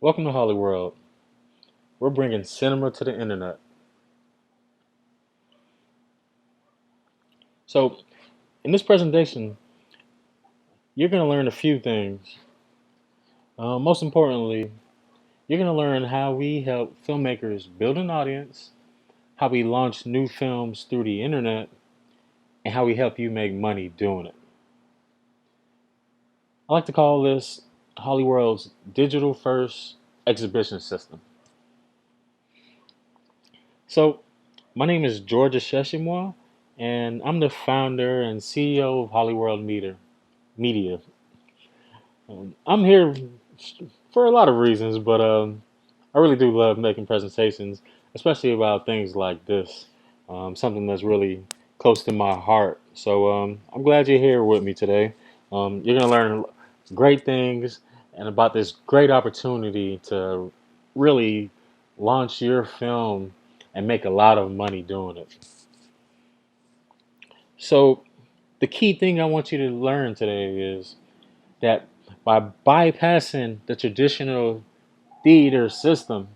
Welcome to Hollyworld. We're bringing cinema to the internet. So, in this presentation, you're going to learn a few things. Most importantly, you're going to learn how we help filmmakers build an audience, how we launch new films through the internet, and how we help you make money doing it. I like to call this Hollyworld's digital first exhibition system. So, my name is George Sheshimwa, and I'm the founder and CEO of Hollyworld Media. I'm here for a lot of reasons, but I really do love making presentations, especially about things like this, something that's really close to my heart. So I'm glad you're here with me today. You're going to learn great things and about this great opportunity to really launch your film and make a lot of money doing it. So the key thing I want you to learn today is that by bypassing the traditional theater system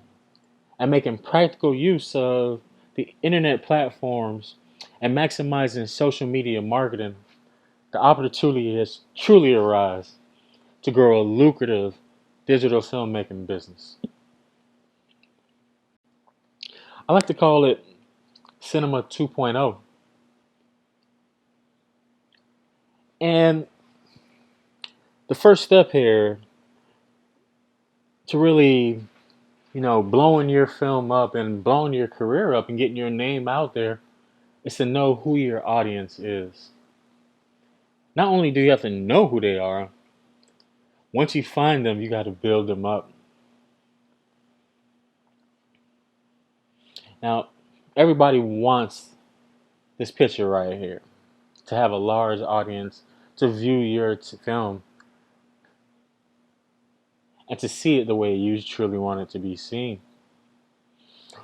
and making practical use of the internet platforms and maximizing social media marketing, the opportunity has truly arisen to grow a lucrative digital filmmaking business. I like to call it Cinema 2.0. And the first step here to really, blowing your film up and blowing your career up and getting your name out there is to know who your audience is. Not only do you have to know who they are, once you find them, you got to build them up. Now, everybody wants this picture right here to have a large audience to view your film and to see it the way you truly want it to be seen.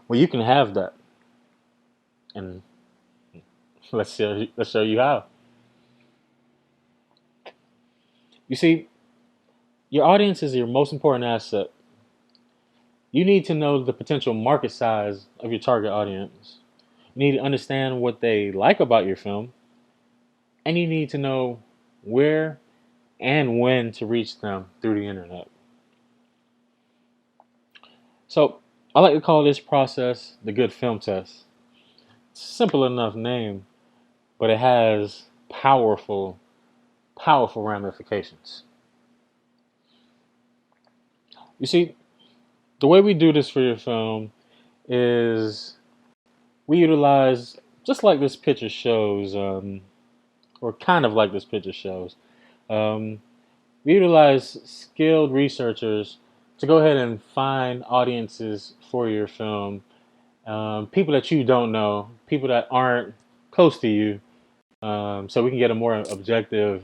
Well, you can have that, and let's show you how. You see, your audience is your most important asset. You need to know the potential market size of your target audience. You need to understand what they like about your film, and you need to know where and when to reach them through the internet. So I like to call this process the good film test. Simple enough name, but it has powerful ramifications. You see, the way we do this for your film is we utilize, just like this picture shows, or kind of like this picture shows, um, we utilize skilled researchers to go ahead and find audiences for your film, people that you don't know, people that aren't close to you, so we can get a more objective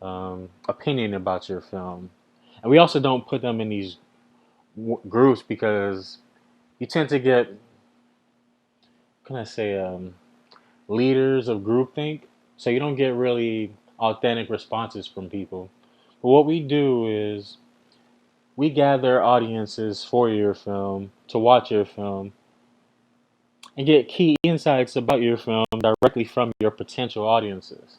opinion about your film. And we also don't put them in these groups because you tend to get, can I say, leaders of groupthink. So you don't get really authentic responses from people. But what we do is we gather audiences for your film to watch your film and get key insights about your film directly from your potential audiences.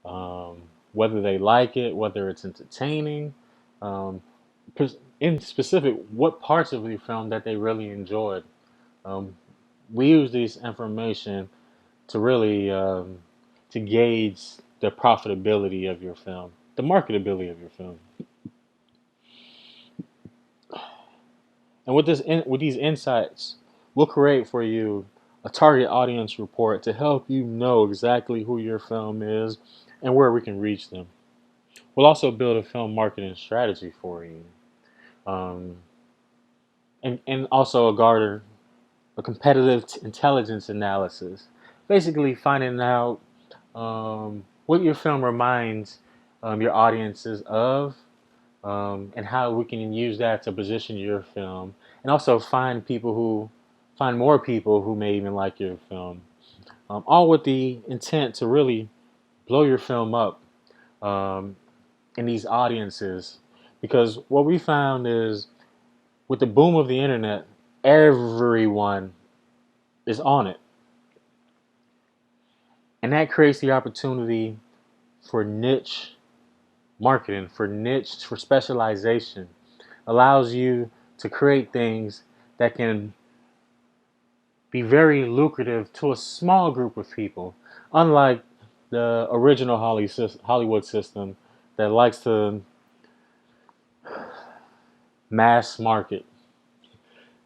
Um, Whether they like it, whether it's entertaining, um, in specific, what parts of your film that they really enjoyed. Um, we use this information to really to gauge the profitability of your film, the marketability of your film. And with these insights, we'll create for you a target audience report to help you know exactly who your film is and where we can reach them. We'll also build a film marketing strategy for you, um, and also garner a competitive intelligence analysis, basically finding out what your film reminds your audiences of, and how we can use that to position your film, and also find more people who may even like your film, all with the intent to really blow your film up um, in these audiences. Because what we found is With the boom of the internet, everyone is on it. And that creates the opportunity for niche marketing, for specialization. Allows you to create things that can be very lucrative to a small group of people, unlike the original Hollywood system that likes to mass market.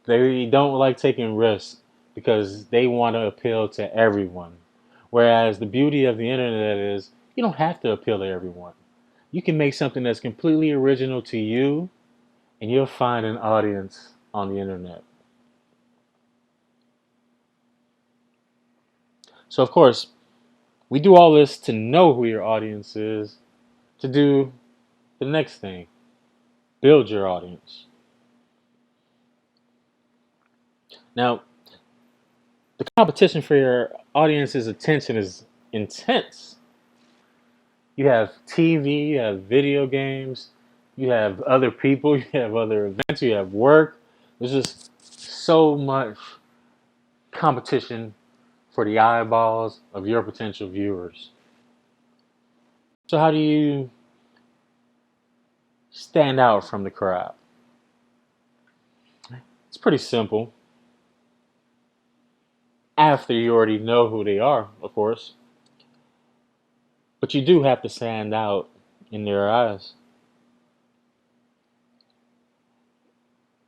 They don't like taking risks because they want to appeal to everyone. Whereas the beauty of the internet is you don't have to appeal to everyone. You can make something that's completely original to you and you'll find an audience on the internet. So, of course, we do all this to know who your audience is, to do the next thing, build your audience. Now, the competition for your audience's attention is intense. You have TV, you have video games, you have other people, you have other events, you have work. There's just so much competition for the eyeballs of your potential viewers. So, how do you stand out from the crowd? It's pretty simple. After you already know who they are, of course. But you do have to stand out in their eyes.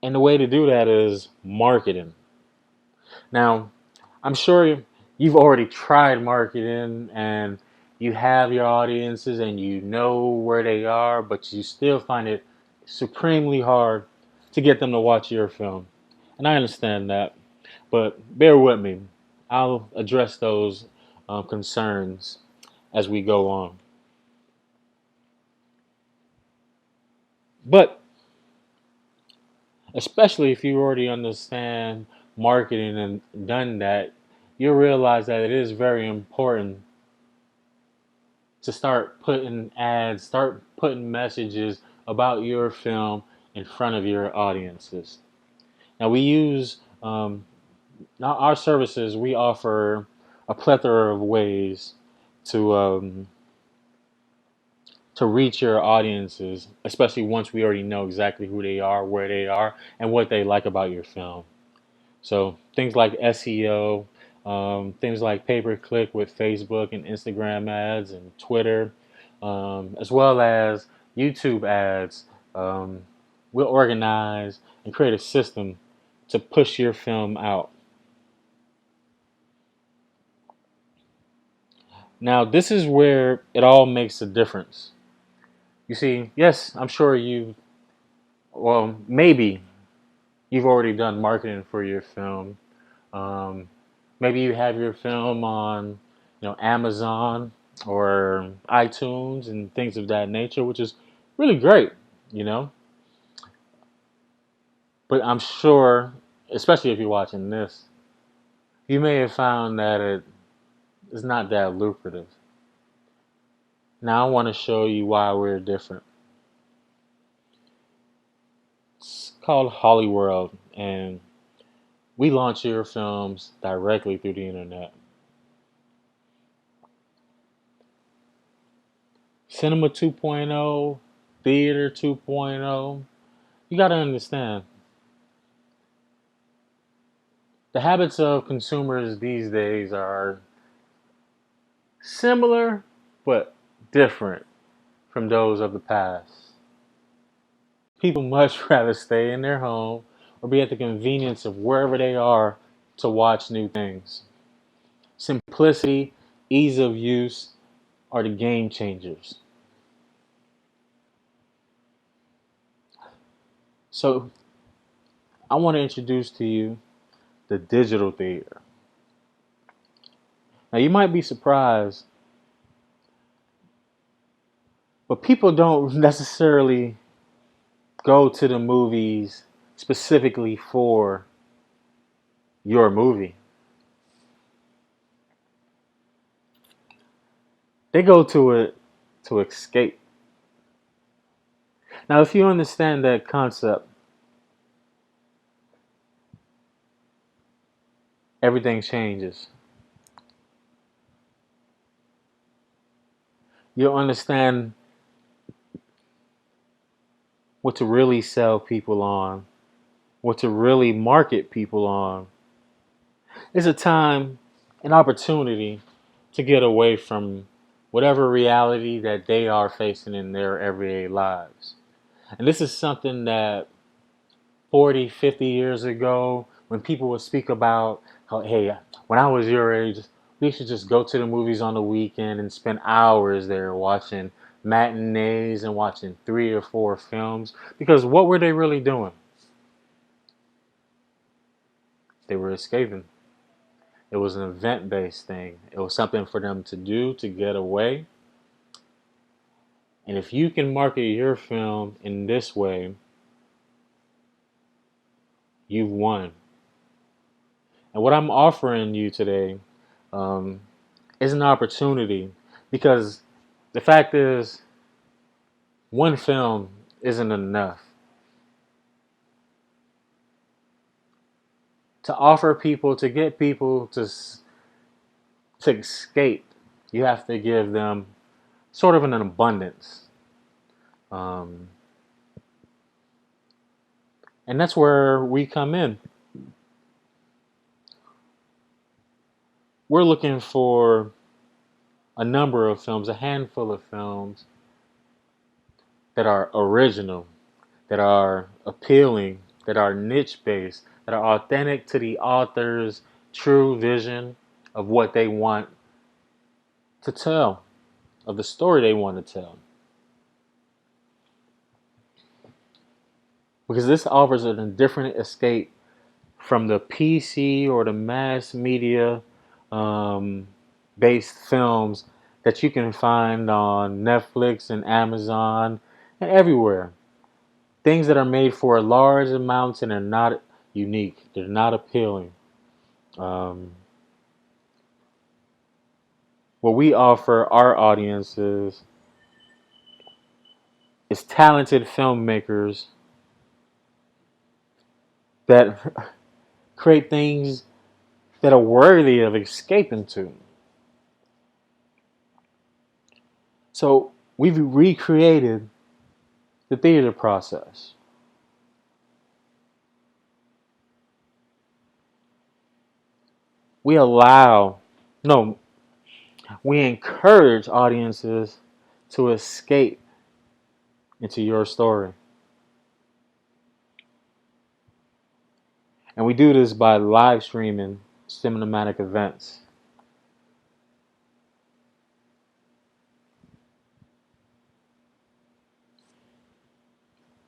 And the way to do that is marketing. Now, I'm sure you've already tried marketing and you have your audiences and you know where they are, but you still find it supremely hard to get them to watch your film. And I understand that, but bear with me. I'll address those concerns as we go on. But especially if you already understand marketing and done that, you'll realize that it is very important to start putting ads, start putting messages about your film in front of your audiences. Now, we use our services, we offer a plethora of ways to to reach your audiences, especially once we already know exactly who they are, where they are, and what they like about your film. So things like SEO, things like pay-per-click with Facebook and Instagram ads and Twitter, as well as YouTube ads. Um, we'll organize and create a system to push your film out. Now, this is where it all makes a difference. You see, yes, I'm sure well, maybe you've already done marketing for your film. Um, Maybe you have your film on, Amazon or iTunes and things of that nature, which is really great, you know. But I'm sure, especially if you're watching this, you may have found that it is not that lucrative. Now I want to show you why we're different. It's called Hollyworld, and we launch your films directly through the internet. Cinema 2.0, Theater 2.0. You got to understand, the habits of consumers these days are similar but different from those of the past. People much rather stay in their home or be at the convenience of wherever they are to watch new things. Simplicity, ease of use are the game changers. So, I want to introduce to you the digital theater. Now, you might be surprised, but people don't necessarily go to the movies specifically for your movie. They go to it to escape. Now, if you understand that concept, everything changes. You'll understand what to really sell people on, what to really market people on. It's a time, an opportunity to get away from whatever reality that they are facing in their everyday lives. And this is something that 40, 50 years ago, when people would speak about how, hey, when I was your age, we should just go to the movies on the weekend and spend hours there watching matinees and watching 3 or 4 films. Because what were they really doing? They were escaping. It was an event based thing, it was something for them to do to get away. And if you can market your film in this way, you've won. And what I'm offering you today um, is an opportunity because the fact is, one film isn't enough. To offer people, to get people to escape, you have to give them sort of an abundance. Um, and that's where we come in. We're looking for a number of films, a handful of films that are original, that are appealing, that are niche based, that are authentic to the author's true vision of what they want to tell, of the story they want to tell. Because this offers a different escape from the PC or the mass media um, based films that you can find on Netflix and Amazon and everywhere. Things that are made for a large amount and are not unique. They're not appealing. Um, what we offer our audiences is talented filmmakers that create things that are worthy of escaping to. So we've recreated the theater process. We allow, no, we encourage audiences to escape into your story. And we do this by live streaming cinematic events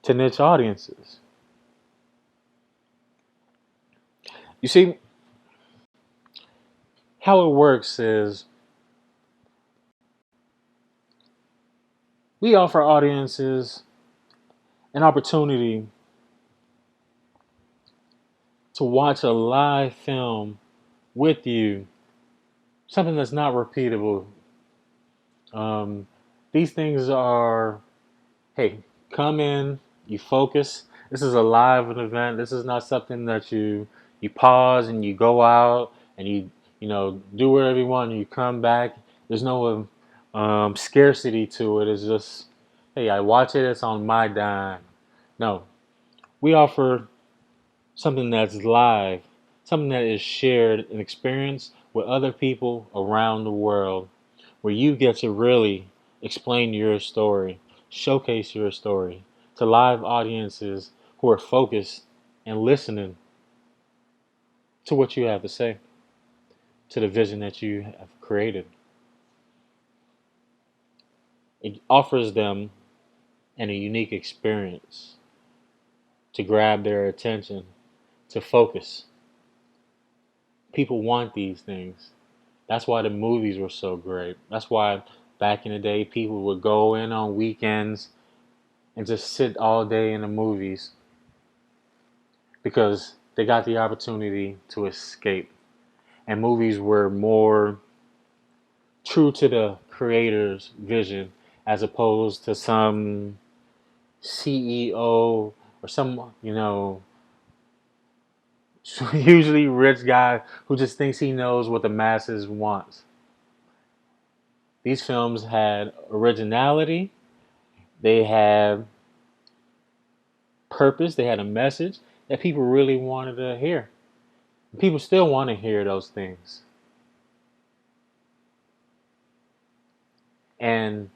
to niche audiences. You see, how it works is we offer audiences an opportunity to watch a live film with you, something that's not repeatable. Um, these things are, hey, come in, you focus. This is a live event. This is not something that you pause and you go out and you do whatever you want and you come back. There's no scarcity to it. It's just, hey, I watch it. It's on my dime. No, we offer something that's live, something that is shared and experienced with other people around the world, where you get to really explain your story, showcase your story to live audiences who are focused and listening to what you have to say, to the vision that you have created. It offers them a unique experience to grab their attention, to focus. People want these things. That's why the movies were so great. That's why back in the day people would go in on weekends and just sit all day in the movies because they got the opportunity to escape. And movies were more true to the creator's vision as opposed to some CEO or some, Usually rich guy who just thinks he knows what the masses wants. These films had originality, they had purpose, they had a message that people really wanted to hear. People still want to hear those things. And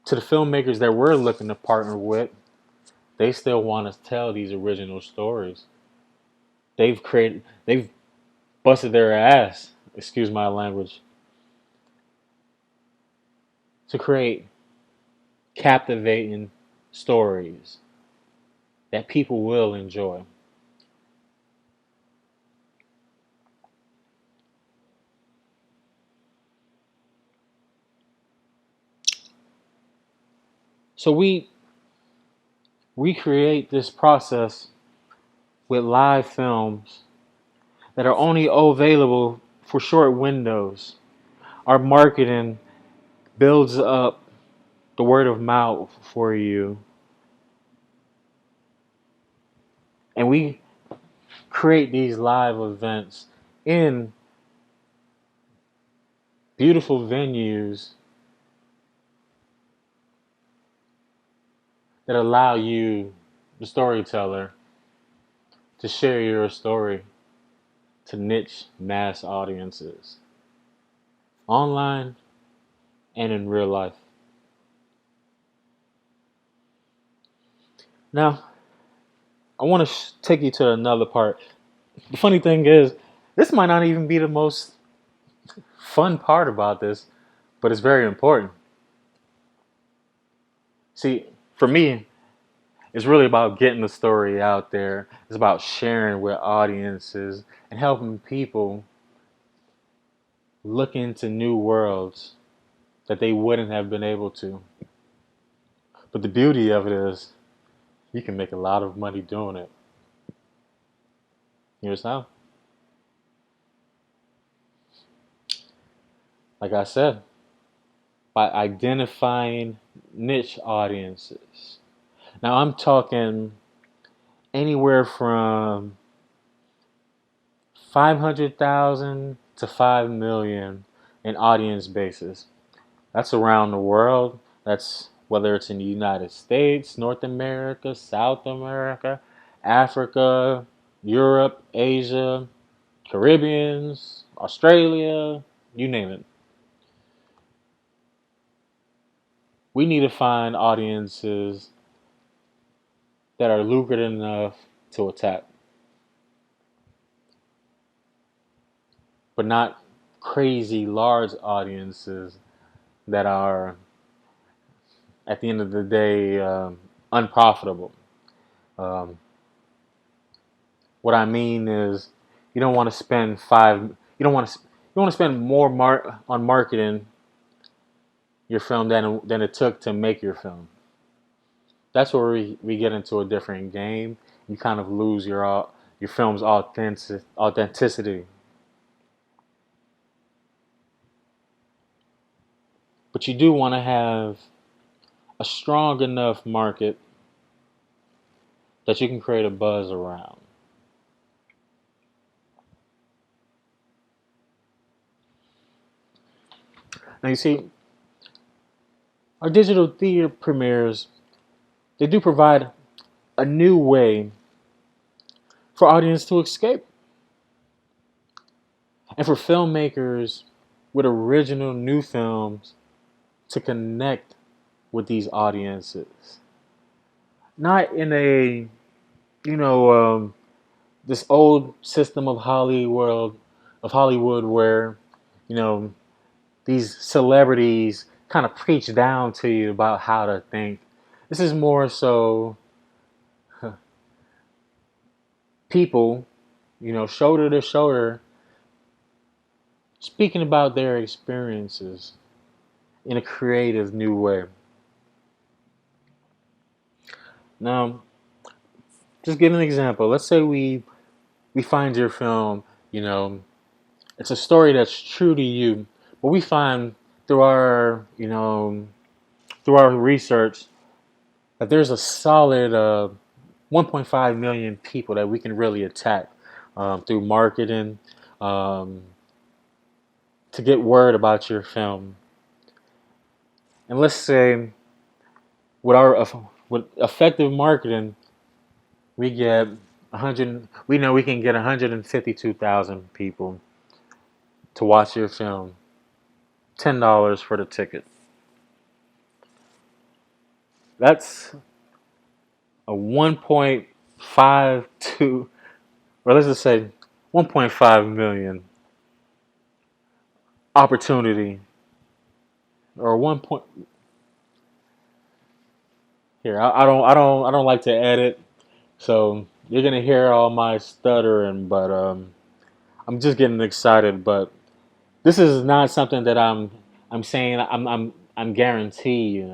to the filmmakers that we're looking to partner with, they still want to tell these original stories. They've busted their ass, excuse my language, to create captivating stories that people will enjoy. So we recreate this process with live films that are only available for short windows. Our marketing builds up the word of mouth for you. And we create these live events in beautiful venues that allow you, the storyteller, to share your story to niche mass audiences, online and in real life. Now, I want to take you to another part. The funny thing is, this might not even be the most fun part about this, but it's very important. See, for me, it's really about getting the story out there. It's about sharing with audiences and helping people look into new worlds that they wouldn't have been able to. But the beauty of it is, you can make a lot of money doing it. Here's how. Like I said, by identifying niche audiences. Now I'm talking anywhere from 500,000 to 5 million in audience basis. That's around the world. That's whether it's in the United States, North America, South America, Africa, Europe, Asia, Caribbeans, Australia, you name it. We need to find audiences that are lucrative enough to attack, but not crazy large audiences that are, at the end of the day, unprofitable. Um, what I mean is, you don't want to spend five. You don't want to. You want to spend more on marketing your film than it took to make your film. That's where we get into a different game. You kind of lose your film's authenticity. But you do want to have a strong enough market that you can create a buzz around. Now you see, our digital theater premieres, they do provide a new way for audience to escape. And for filmmakers with original new films to connect with these audiences. Not in a, you know, this old system of Hollywood where, you know, these celebrities kind of preach down to you about how to think. This is more so people, shoulder to shoulder, speaking about their experiences in a creative new way. Now, just give an example. Let's say we find your film, it's a story that's true to you, but we find through our, through our research that there's a solid 1.5 million people that we can really attack through marketing, um, to get word about your film. And let's say with our with effective marketing, we get 100. We know we can get 152,000 people to watch your film. $10 for the ticket. That's a 1.52, or let's just say 1.5 million opportunity, or one point. Here, I don't like to edit, so you're gonna hear all my stuttering, but I'm just getting excited. But this is not something that I'm saying I'm guaranteed,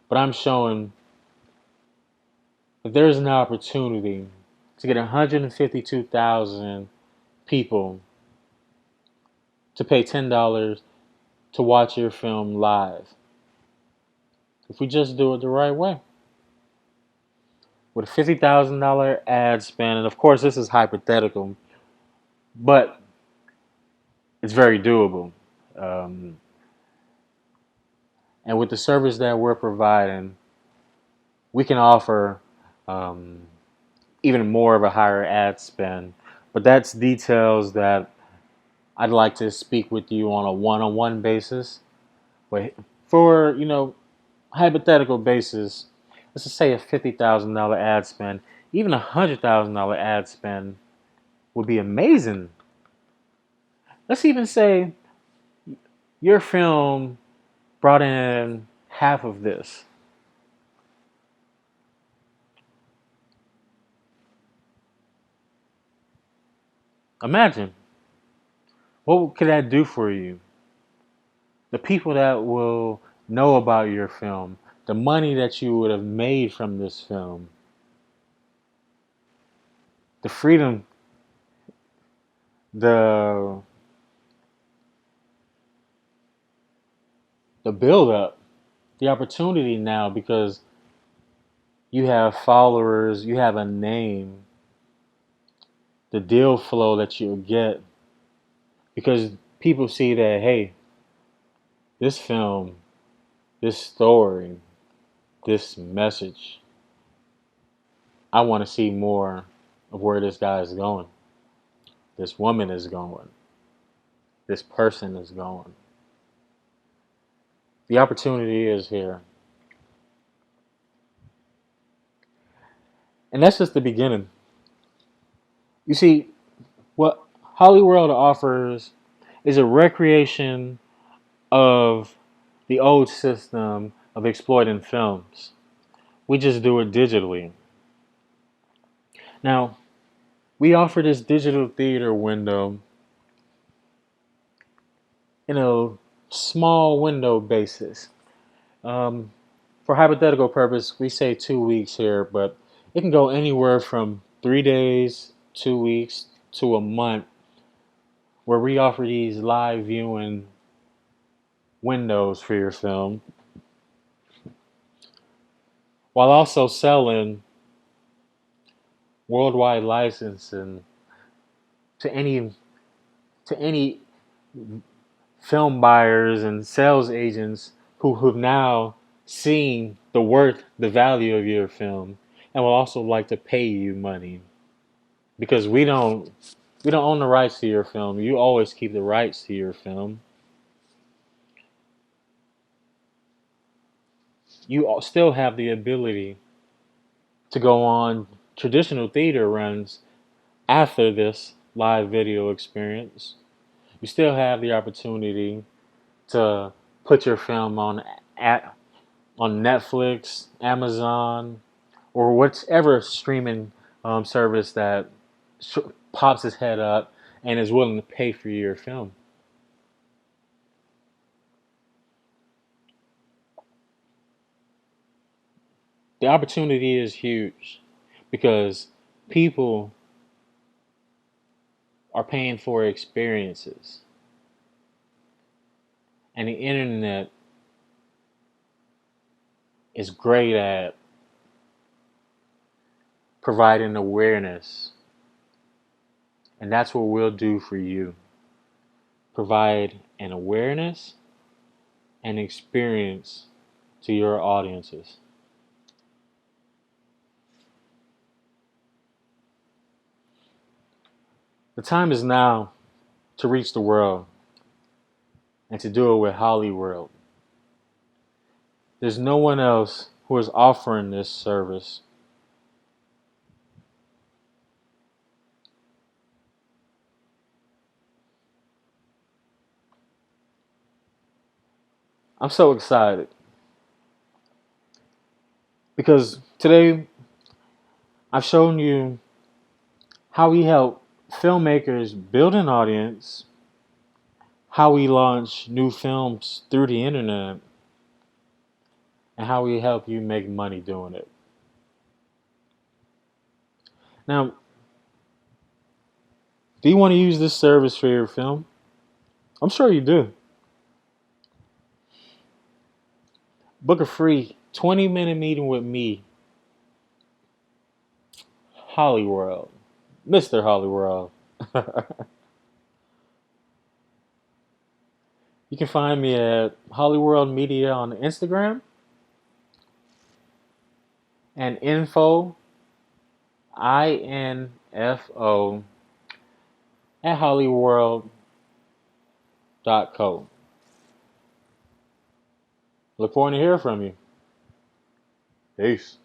but I'm showing that there's an opportunity to get 152,000 people to pay $10 to watch your film live. If we just do it the right way. With a $50,000 ad spend, and of course this is hypothetical, but it's very doable. Um, and with the service that we're providing, we can offer um, even more of a higher ad spend. But that's details that I'd like to speak with you on a one-on-one basis. But for hypothetical basis, let's just say a $50,000 ad spend, even a $100,000 ad spend would be amazing. Let's even say your film brought in half of this. Imagine, what could that do for you? The people that will know about your film, the money that you would have made from this film, the freedom, the the build up, the opportunity now, because you have followers, you have a name, the deal flow that you'll get because people see that, hey, this film, this story, this message, I want to see more of where this guy is going, this woman is going, this person is going. The opportunity is here. And that's just the beginning. You see, what Hollyworld offers is a recreation of the old system of exploiting films. We just do it digitally. Now, we offer this digital theater window in a small window basis. Um, for hypothetical purpose, we say 2 weeks here, but it can go anywhere from 3 days, 2 weeks, to a month, where we offer these live viewing windows for your film, while also selling worldwide licensing to any film buyers and sales agents who've now seen the worth, the value of your film, and will also like to pay you money because we don't own the rights to your film. You always keep the rights to your film. You still have the ability to go on traditional theater runs after this live video experience. You still have the opportunity to put your film at on Netflix, Amazon, or whatever streaming service that pops its head up and is willing to pay for your film. The opportunity is huge because people are paying for experiences, and the internet is great at providing awareness And that's what we'll do for you. Provide an awareness and experience to your audiences. The time is now to reach the world and to do it with Hollyworld. There's no one else who is offering this service. I'm so excited because today I've shown you how we help filmmakers build an audience, how we launch new films through the internet, and how we help you make money doing it. Now, do you want to use this service for your film? I'm sure you do. Book a free 20-minute meeting with me, Hollyworld, Mr. Hollyworld. You can find me at Hollyworld Media on Instagram and info at hollyworld.co. Look forward to hearing from you. Peace.